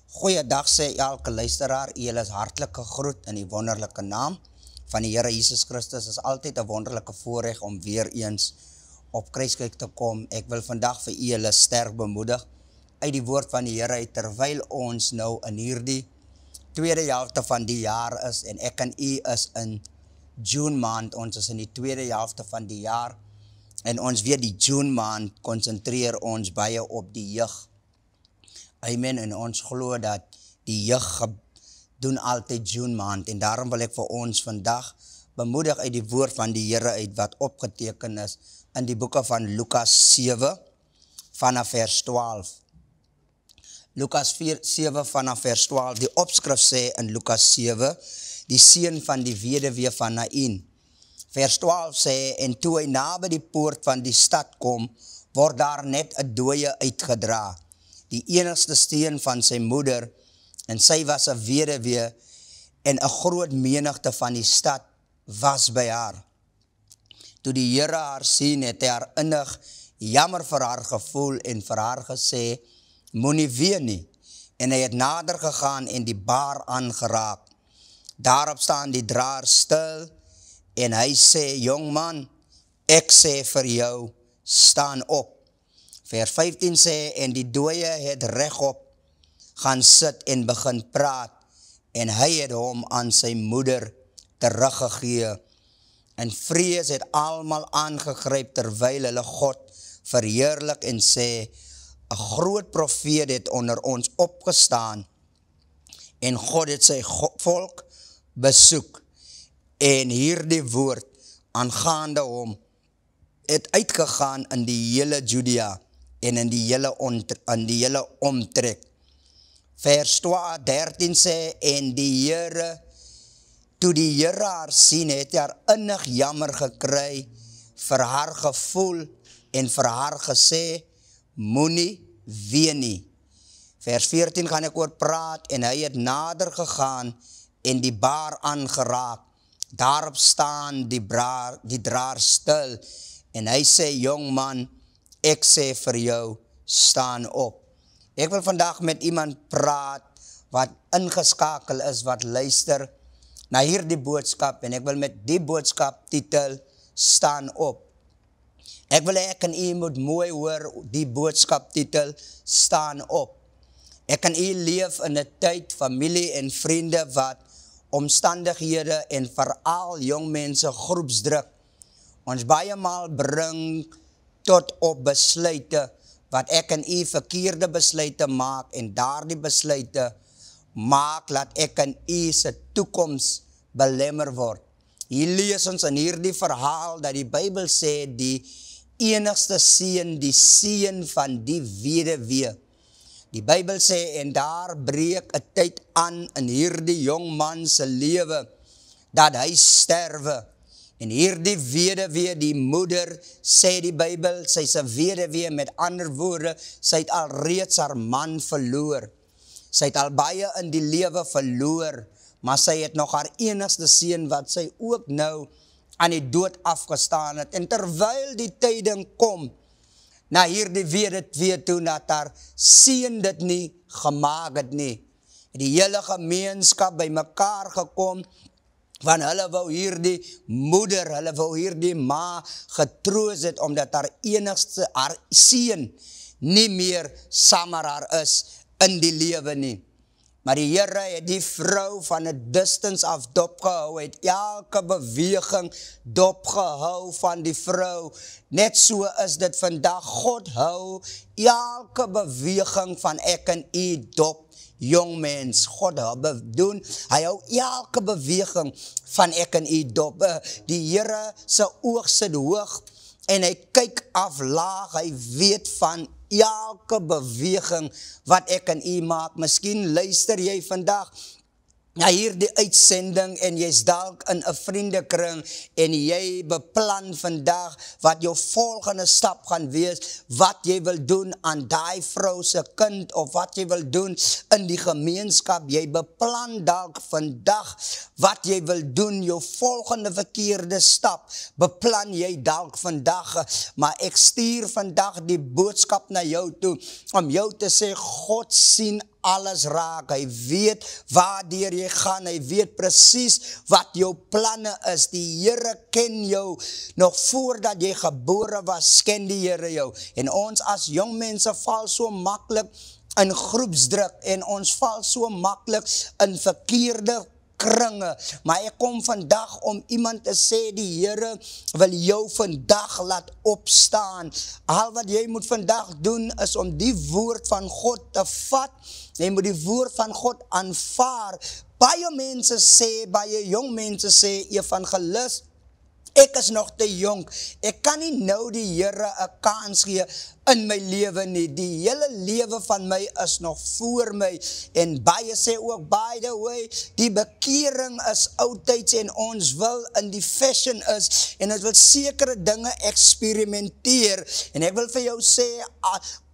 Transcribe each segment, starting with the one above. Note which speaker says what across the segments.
Speaker 1: Goeiedag sê elke luisteraar, julle is hartlik gegroet in die wonderlike naam van die Here Jesus Christus. Is altyd 'n wonderlike voorreg om weer eens op Kruiskyk te kom. Ek wil vandag vir julle sterk bemoedig uit die woord van die Here uit, terwyl ons nou in hierdie tweede helfte van die jaar is en ek en u is in June maand. Ons is in die tweede helfte van die jaar en ons weet die June maand konsentreer ons baie op die jeug. Amen, en ons glo dat die jeug doen altyd June maand en daarom wil ek vir ons vandag bemoedig uit die woord van die Here uit wat opgeteken is in die boeke van Lukas 7 vanaf vers 12. Lukas 7 vanaf vers 12, die opskrif sê in Lukas 7, die seun van die weduwee van Naïn. Vers 12 sê, en toe hy naby die poort van die stad kom, word daar net 'n dooie uitgedra, die enigste seun van sy moeder, en sy was 'n weduwee, en 'n groot menigte van die stad was by haar. Toe die Here haar sien, het hy haar innig jammer vir haar gevoel en vir haar gesê, moenie ween nie. En hy het nader gegaan en die baar aangeraak. Daarop staan die draer stil, en hy sê, jong man, ek sê vir jou, staan op. Vers 15 sê, en die dooie het regop gaan sit en begin praat, en hy het hom aan sy moeder teruggegee. En vrees het almal aangegryp terwyl hulle God verheerlik en sê, 'n groot profeet het onder ons opgestaan, en God het sy volk besoek, en hierdie woord aangaande hom het uitgegaan in die hele Judea en in die hele omtrek. Vers 13 sê, en toe die Here haar sien, het haar innig jammer gekry, vir haar gevoel en vir haar gesê, moenie ween nie. Vers 14 gaan ek oor praat, en hy het nader gegaan en die baar aangeraak. Daarop staan die draer stil, en hy sê, jong man, ek sê vir jou, staan op. Ek wil vandag met iemand praat, wat ingeskakel is, wat luister na hierdie boodskap, en ek wil met die boodskap titel, staan op. Ek wil ek en u moet mooi hoor, die boodskap titel, staan op. Ek en u leef in 'n tyd, familie en vriende, wat omstandighede en veral jong mense groepsdruk ons baie maal bring tot op besluite, wat ek en u verkeerde besluite maak, en daardie besluite maak laat ek en u se toekoms belemmer word. Hier lees ons in hierdie verhaal dat die Bybel sê die enigste seun, die seun van die weduwee. Die Bybel sê, en daar breek 'n tyd aan in hierdie jong man se lewe, dat hy sterwe. En hierdie weduwee, die moeder, sê die Bybel, sy's 'n weduwee, met ander woorde, sy het al reeds haar man verloor. Sy het al baie in die lewe verloor, maar sy het nog haar enigste seun, wat sy ook nou aan die dood afgestaan het. En terwyl die tyding kom, na hierdie weduwee toe, dat haar seun dit nie gemaak het nie. Die hele gemeenskap by mekaar gekom, want hulle wou hierdie moeder, hulle wou hierdie ma getroos het, omdat haar enigste, haar seun, nie meer saam met haar is in die lewe nie. Maar die Here het die vrou van 'n distance af dopgehou, het elke beweging dopgehou van die vrou. Net so is dit vandag. God hou elke beweging van ek en u dop, jong mens. God hy hou elke beweging van ek en u dop. Die Here se oog sit hoog, en hy kyk af laag, hy weet van elke beweging wat ek en u maak. Miskien luister jy vandag na hierdie uitsending, en jy's dalk in 'n vriendekring, en jy beplan vandag wat jou volgende stap gaan wees, wat jy wil doen aan daai vrou se kind, of wat jy wil doen in die gemeenskap. Jy beplan dalk vandag wat jy wil doen, jou volgende verkeerde stap, beplan jy dalk vandag, maar ek stuur vandag die boodskap na jou toe, om jou te sê, God sien alles raak, hy weet waardeur jy gaan, hy weet presies wat jou planne is, die Here ken jou, nog voordat jy gebore was, ken die Here jou, en ons as jong mense val so maklik in groepsdruk, en ons val so maklik in verkeerde kringe, maar ek kom vandag om iemand te sê, die Here wil jou vandag laat opstaan. Al wat jy moet vandag doen, is om die woord van God te vat, jy moet die woord van God aanvaar. Baie mense sê, baie jong mense sê, evangelis, ek is nog te jong, ek kan nie nou die Here 'n kans gee in my lewe nie, die hele lewe van my is nog voor my, en baie sê ook, by the way, die bekering is oudtyds, en ons wil in die fashion is, en ons wil sekere dinge experimenteer, en ek wil vir jou sê,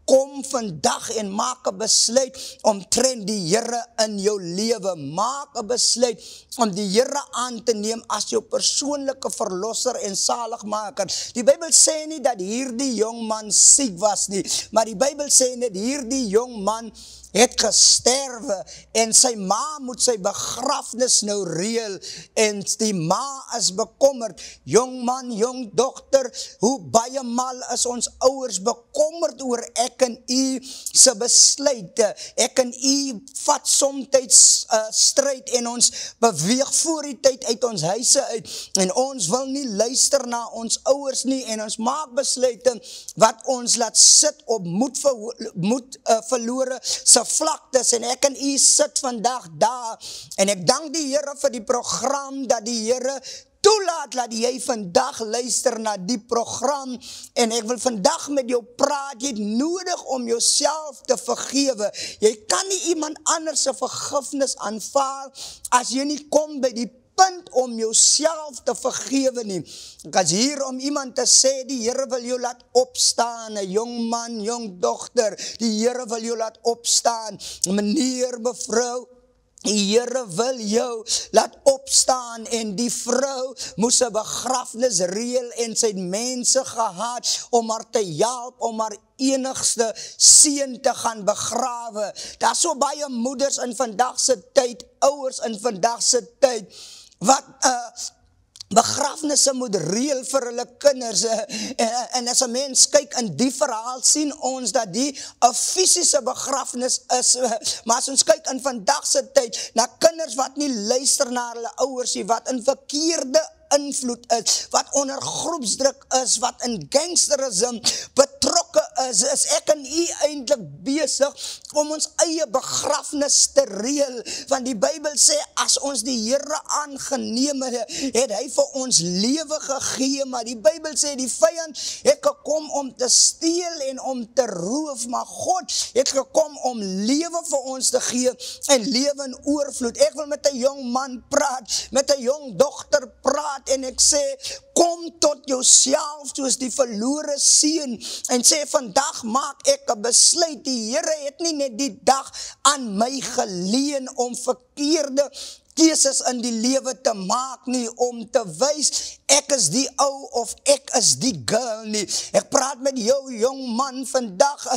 Speaker 1: kom vandag en maak 'n besluit omtrent die Here in jou lewe. Maak 'n besluit om die Here aan te neem as jou persoonlike verlosser en saligmaker. Die Bybel sê nie dat hierdie jong man siek was nie, maar die Bybel sê net hierdie jong man het gesterwe, en sy ma moet sy begrafnis nou reël, en die ma is bekommerd. Jong man, jong dogter, hoe baie mal is ons ouers bekommerd oor ek en u se besluite. Ek en u vat somtyds stryd, en ons beweeg voor die tyd uit ons huise uit, en ons wil nie luister na ons ouers nie, en ons maak besluite wat ons laat sit op moed verlore se vlaktes, en ek en u sit vandag daar, en ek dank die Here vir die program, dat die Here toelaat, dat jy vandag luister na die program, en ek wil vandag met jou praat, jy het nodig om jouself te vergewe. Jy kan nie iemand anders se vergifnis aanvaar, as jy nie kom by die punt om jouself te vergewe nie. Ek is hier om iemand te sê, die Here wil jou laat opstaan, 'n jong man, jong dogter, die Here wil jou laat opstaan, meneer, mevrou, die Here wil jou laat opstaan, en die vrou moes 'n begrafnis reël, en sy het mense gehad om haar te help, om haar enigste seun te gaan begrawe. Daar's so baie moeders in vandag se tyd, ouers in vandag se tyd, wat begrafnisse moet reël vir hulle kinders, en as 'n mens kyk in die verhaal, sien ons dat die 'n fisiese begrafnis is, maar as ons kyk in vandag se tyd, na kinders wat nie luister na hulle ouers nie, wat in verkeerde invloed is, wat onder groepsdruk is, wat in gangsterisme betrokke is ek en u eintlik besig om ons eie begrafnis te reël, want die Bybel sê, as ons die Here aangeneem het hy vir ons lewe gegee, maar die Bybel sê, die vyand het gekom om te steel en om te roof, maar God het gekom om lewe vir ons te gee, en lewe in oorvloed. Ek wil met 'n jong man praat, met 'n jong dogter praat, en ek sê, kom tot jouself soos die verlore seun, en sê, vandag maak ek 'n besluit, die Here het nie net die dag aan my geleen om verkeerde keuses in die lewe te maak nie, om te wys, ek is die ou of ek is die girl nie. Ek praat met jou jong man vandag,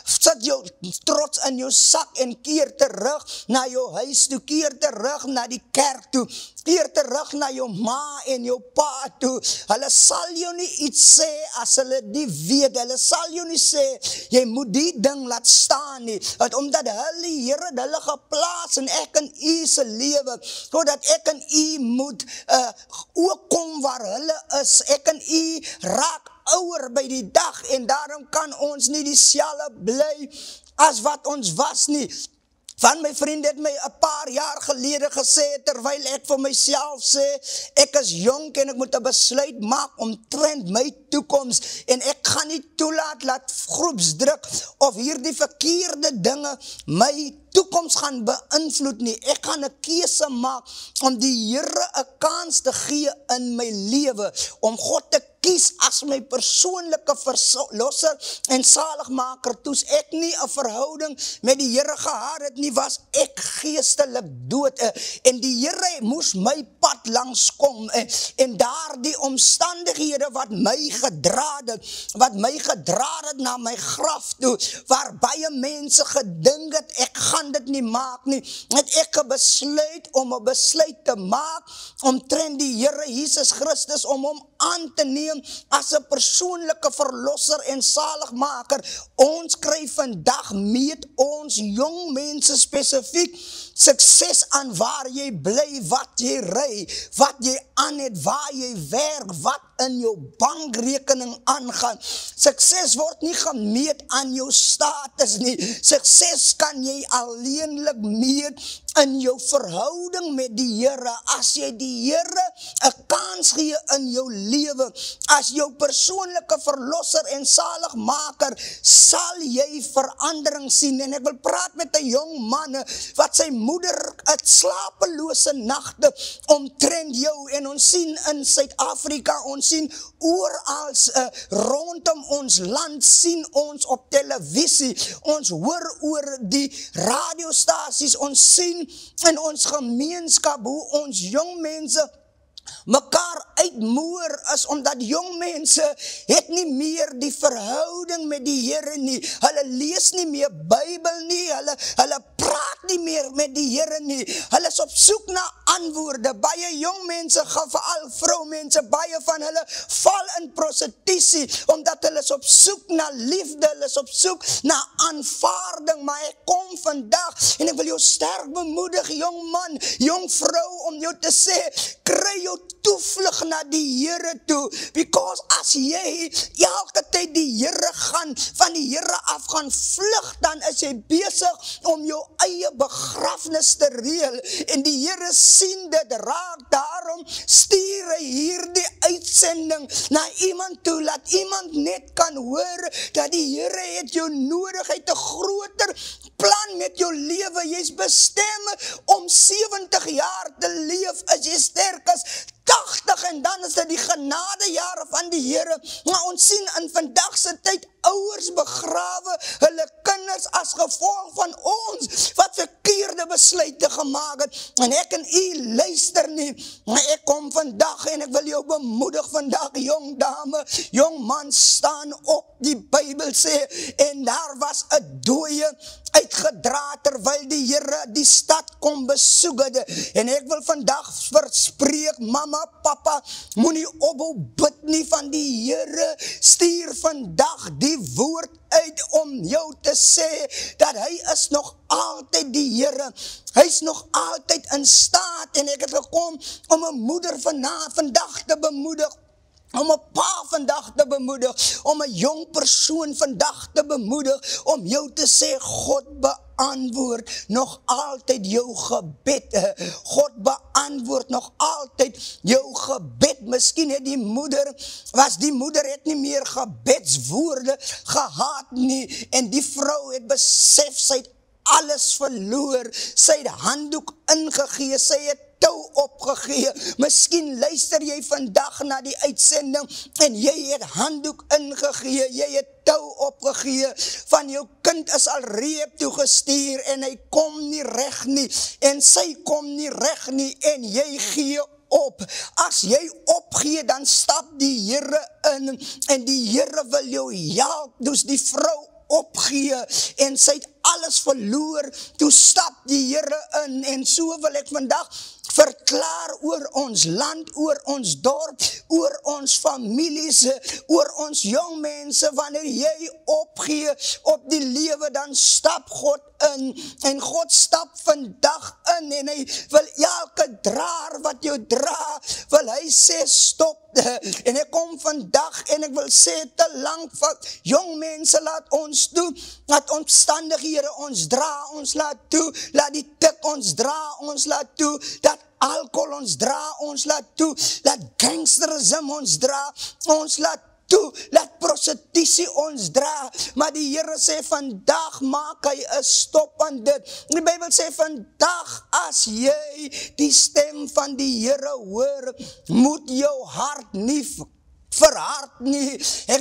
Speaker 1: sit jou trots in jou sak en keer terug na jou huis toe, keer terug na die kerk toe, keer terug na jou ma en jou pa toe. Hulle sal jou nie iets sê as hulle die weet, hulle sal jou nie sê, jy moet die ding laat staan nie, want omdat hulle Here hulle geplaas en ek in u se lewe, sodat ek en u moet ook kom waar hulle is, ek en u raak ouer by die dag, en daarom kan ons nie dieselfde bly as wat ons was nie. Van my vriend het my 'n paar jaar gelede gesê, terwyl ek vir myself sê, ek is jonk en ek moet 'n besluit maak omtrent my toekoms, en ek gaan nie toelaat laat groepsdruk of hierdie verkeerde dinge my toekoms gaan beïnvloed nie. Ek gaan 'n keuse maak om die Here 'n kans te gee in my lewe, om God te kies as my persoonlike verlosser en saligmaker. Toes ek nie 'n verhouding met die Here gehad het nie, was ek geestelik dood, en die Here moes my pad pad langs kom, en daar die omstandighede wat my gedra het na my graf toe, waar baie mense gedink het, ek gaan dit nie maak nie, het ek besluit om 'n besluit te maak, omtrent die Here Jesus Christus, om hom aan te neem as 'n persoonlike verlosser en zaligmaker. Ons kry vandag, meet ons jong mense spesifiek sukses aan waar jy bly, wat jy ry, wat jy aan het, waar jy werk, wat in jou bankrekening aangaan. Sukses word nie gemeet aan jou status nie. Sukses kan jy alleenlik meet in jou verhouding met die Here. As jy die Here 'n kans gee in jou lewe, as jou persoonlike verlosser en zaligmaker, sal jy verandering sien. En ek wil praat met 'n jong man wat sy moeder het slapelose nagte omtrent jou, en ons sien in Suid-Afrika, ons sien oral rondom ons land, sien ons op televisie, ons hoor oor die radiostasies, ons sien in ons gemeenskap hoe ons jong mense mekaar uitmoer is, omdat jong mense het nie meer die verhouding met die Here nie. Hulle lees nie meer Bybel nie, hulle praat nie meer met die Here nie. Hulle is op soek na antwoorde. Baie jong mense, veral vroumense, baie van hulle val in prostitusie, omdat hulle is op soek na liefde, hulle is op soek na aanvaarding. Maar ek kom vandag, en ek wil jou sterk bemoedig, jong man, jong vrou, om jou te sê, kry jou toevlug na die Here toe, because as jy elke tyd die Here van die Here af gaan vlug, dan is jy besig om jou eie begrafnis te reël, en die Here sien dit raak. Daarom stuur hy hierdie uitsending na iemand toe, laat iemand net kan hoor dat die Here het jou nodig, hy het 'n groter plan met jou lewe. Jy's bestem om 70 jaar te leef, as jy sterk is 80, en dan is dit die genadejare van die Here. Maar ons sien in vandag se tyd ouers begrawe hulle kinders as gevolg van ons wat verkeerde besluite gemaak het. En ek en u luister nie, maar ek kom vandag en ek wil jou bemoedig vandag, jong dame, jong man, staan op. Die Bybel sê, en daar was 'n dooie uitgedra terwyl die Here die stad kom besoek het. En ek wil vandag verspreek, mama, papa, moenie ophou bid nie, van die Here stuur vandag die woord uit om jou te sê dat hy is nog altyd die Here. Hy is nog altyd in staat, en ek het gekom om 'n moeder vandag te bemoedig, om 'n pa vandag te bemoedig, om 'n jong persoon vandag te bemoedig, om jou te sê, God beantwoord nog altyd jou gebed. God beantwoord nog altyd jou gebed. Miskien het die moeder het nie meer gebedswoorde gehad nie, en die vrou het besef, sy het alles verloor, sy het handdoek ingegee, sy het tou opgegee. Miskien luister jy vandag na die uitsending en jy het handdoek ingegee, jy het tou opgegee, van jou kind is al reep toegestuur en hy kom nie reg nie, en sy kom nie reg nie, en jy gee op. As jy opgee, dan stap die Here in, en die Here wil jou help. Dus die vrou opgee, en sy het alles verloor, toe stap die Here in, en so wil ek vandag verklaar oor ons land, oor ons dorp, oor ons families, oor ons jong mense. Wanneer jy opgee op die lewe, dan stap God in, en God stap vandag in, en hy wil elke draer wat jou dra, wil hy sê stop. En ek kom vandag en ek wil sê, te lang wat jong mense laat ons toe, laat omstandighede ons dra, ons laat toe, laat die tik ons dra, ons laat toe, dat alcohol ons dra, ons laat toe, laat gangsterisme ons dra, ons laat toe, laat prostitusie ons dra. Maar die Here sê vandag maak hy 'n stop aan dit. Die Bybel sê vandag, as jy die stem van die Here hoor, moet jou hart nie verhard nie.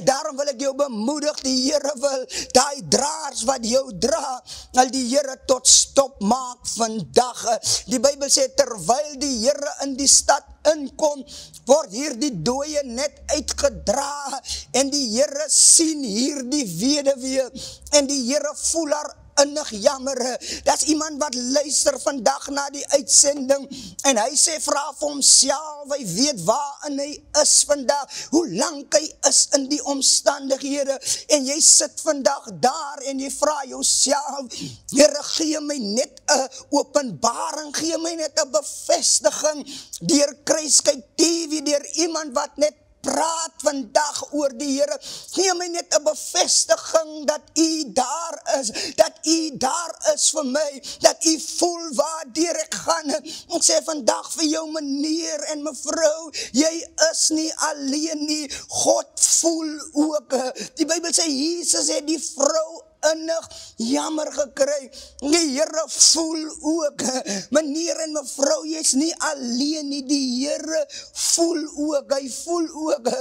Speaker 1: Daarom wil ek jou bemoedig, die Here wil die draers wat jou dra, al die Here tot stop maak vandag. Die Bybel sê, terwyl die Here in die stad inkom, word hier die dooie net uitgedra, en die Here sien hier die weduwee, en die Here voel haar innig jammer. Dat is iemand wat luister vandag na die uitsending, en hy sê, vra vir homself, hy weet waarin hy is vandag, hoe lang hy is in die omstandighede, en jy sit vandag daar, en jy vra jouself, Here, gee my net 'n openbaring, gee my net 'n bevestiging, deur Kruiskyk TV, deur iemand wat net praat vandag oor die Here, gee my net 'n bevestiging dat U daar is, dat U daar is vir my, dat U voel waardeur ek gaan. Ek sê vandag vir jou meneer en mevrou, jy is nie alleen nie, God voel ook. Die Bybel sê, Jesus het die vrou innig jammer gekry, die Here voel ook, meneer en mevrou, jy is nie alleen nie, die Here voel ook, hy voel ook,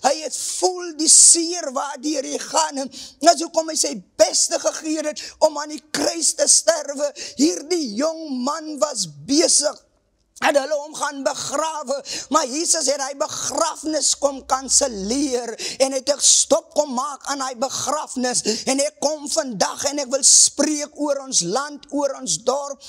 Speaker 1: hy het voel die seer waardeur jy gaan, en so kom hy sy beste gegee het, om aan die kruis te sterwe. Hierdie jong man was besig, en hulle hom gaan begrawe, maar Jesus het hy begrafnis kom kanseleer, en het ek stop kom maak aan hy begrafnis, en ek kom vandag, en ek wil spreek oor ons land, oor ons dorp,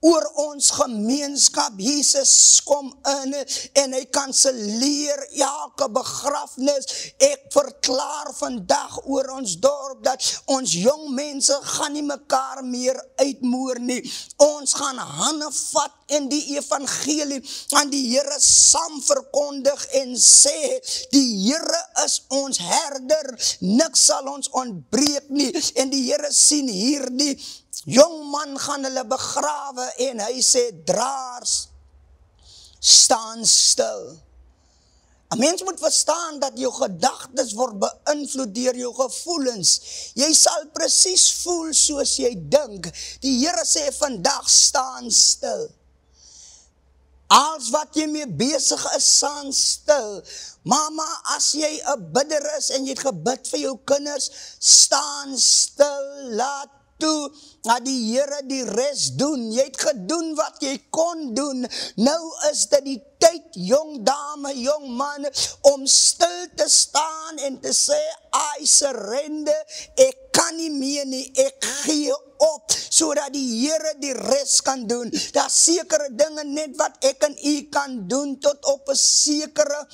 Speaker 1: oor ons gemeenskap. Jesus kom in, en hy kanseleer elke begrafnis. Ek verklaar vandag oor ons dorp, dat ons jong mense gaan nie mekaar meer uitmoer nie. Ons gaan hande vat en die evangelie aan die Here saam verkondig en sê, die Here is ons herder, niks sal ons ontbreek nie, en die Here sien hierdie jong man gaan hulle begrawe, en hy sê, draers, staan stil. 'n Mens moet verstaan dat jou gedagtes word beïnvloed deur jou gevoelens. Jy sal presies voel soos jy dink. Die Here sê vandag, staan stil. Als wat jy mee besig is, staan stil. Mama, as jy 'n bidder is, en jy het gebid vir jou kinders, staan stil, laat toe, dat die Here die res doen. Jy het gedoen wat jy kon doen. Nou is dit die tyd, jong dame, jong man, om stil te staan en te sê, I surrender, ek kan nie meer nie, ek gee op, sodat die Here die res kan doen. Daar sekere dinge net wat ek en u kan doen, tot op 'n sekere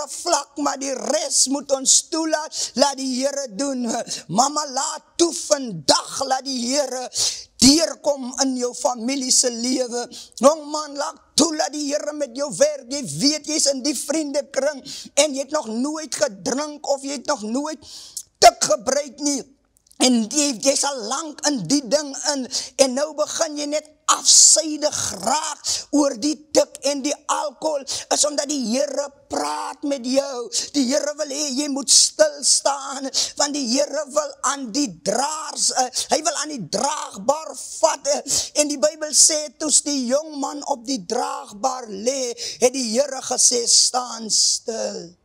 Speaker 1: vlak, maar die res moet ons toelaat, laat die Here doen. Mama, laat toe vandag, laat die Here deurkom in jou familie se lewe. Jong man, laat toe, laat die Here met jou werk. Jy weet, jy is in die vriendekring, en jy het nog nooit gedrink, of jy het nog nooit tik gebruik nie, en jy is al lang in die ding in, en nou begin jy net afsydig raak oor die tik en die alcohol, is omdat die Here praat met jou. Die Here wil hê jy moet stil staan, want die Here wil aan die draers, hy wil aan die draagbaar vat, en die Bybel sê, toes die jong man op die draagbaar lê, het die Here gesê, staan stil.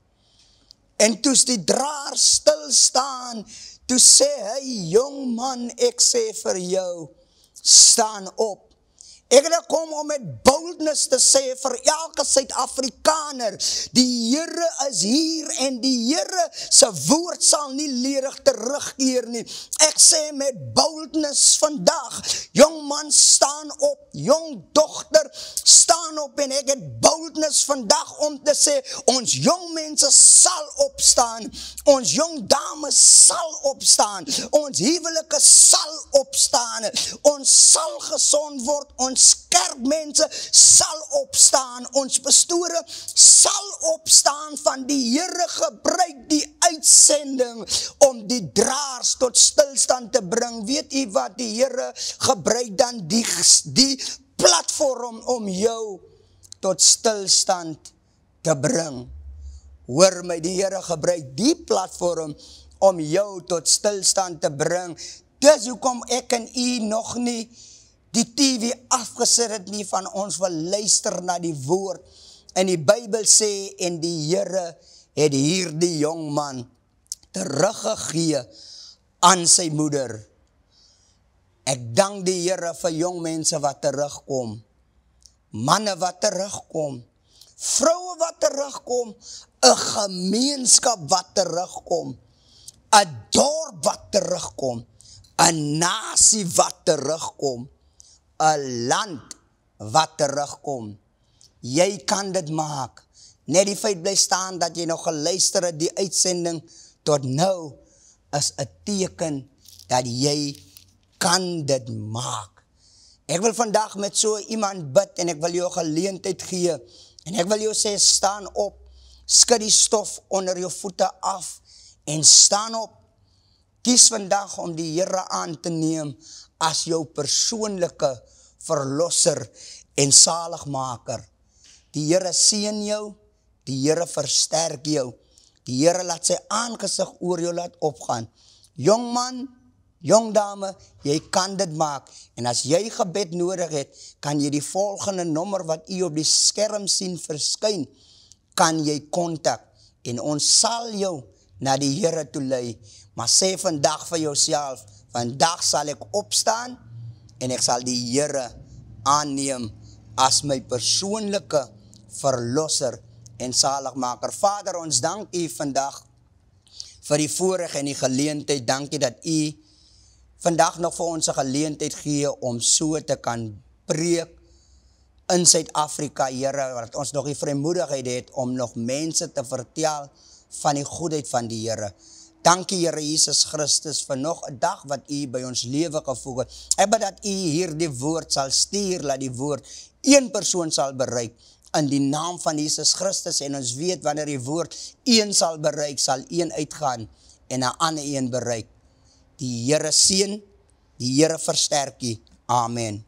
Speaker 1: En toes die draer stil staan, toe sê hy, jong man, ek sê vir jou, staan op. Ek het gekom om met boldness te sê vir elke Suid-Afrikaner, die Here is hier, en die Here se woord sal nie ledig terugkeer nie. Ek sê met boldness vandag, jong man, staan op, jong dogter, staan op, en ek het boldness vandag om te sê, ons jong mense sal opstaan, ons jong dames sal opstaan, ons huwelike sal opstaan, ons sal gesond word, ons kerkmense sal opstaan, ons pastore sal opstaan, van die Here gebruik die uitsending om die draers tot stilstand te bring. Weet u wat, die Here gebruik dan die platform om jou tot stilstand te bring. Hoor my, die Here gebruik die platform om jou tot stilstand te bring. Dis hoekom ek en u nog nie die TV afgesit het nie, van ons wil luister na die woord. En die Bybel sê, en die Here het hierdie jong man teruggegee aan sy moeder. Ek dank die Here vir jong mense wat terugkom, manne wat terugkom, vroue wat terugkom, 'n gemeenskap wat terugkom, 'n dorp wat terugkom, 'n nasie wat terugkom, 'n land wat terugkom. Jy kan dit maak. Net die feit bly staan dat jy nog geluister het die uitsending tot nou is 'n teken dat jy kan dit maak. Ek wil vandag met so iemand bid en ek wil jou geleentheid gee en ek wil jou sê staan op, skud die stof onder jou voete af en staan op. Kies vandag om die Here aan te neem as jou persoonlike verlosser en zaligmaker. Die Here seën jou, die Here versterk jou, die Here laat sy aangesig oor jou laat opgaan. Jong man, jong dame, jy kan dit maak. En as jy gebed nodig het, kan jy die volgende nommer wat u op die skerm sien verskyn, kan jy kontak. En ons sal jou na die Here toe lei. Maar sê vandag vir jouself, vandag sal ek opstaan en ek sal die Here aanneem as my persoonlike verlosser en zaligmaker. Vader, ons dank u vandag vir die voorreg en die geleentheid. Dankie dat u vandag nog vir ons 'n geleentheid gee om so te kan preek in Suid-Afrika, Here, wat ons nog die vrymoedigheid het om nog mense te vertel van die goedheid van die Here. Dankie Here Jesus Christus vir nog 'n dag wat u by ons lewe gevoeg het. Ek bid dat u hierdie woord sal stuur, laat die woord een persoon sal bereik in die naam van Jesus Christus, en ons weet wanneer die woord een sal bereik, sal een uitgaan en 'n ander een bereik. Die Here seën, die Here versterk u. Amen.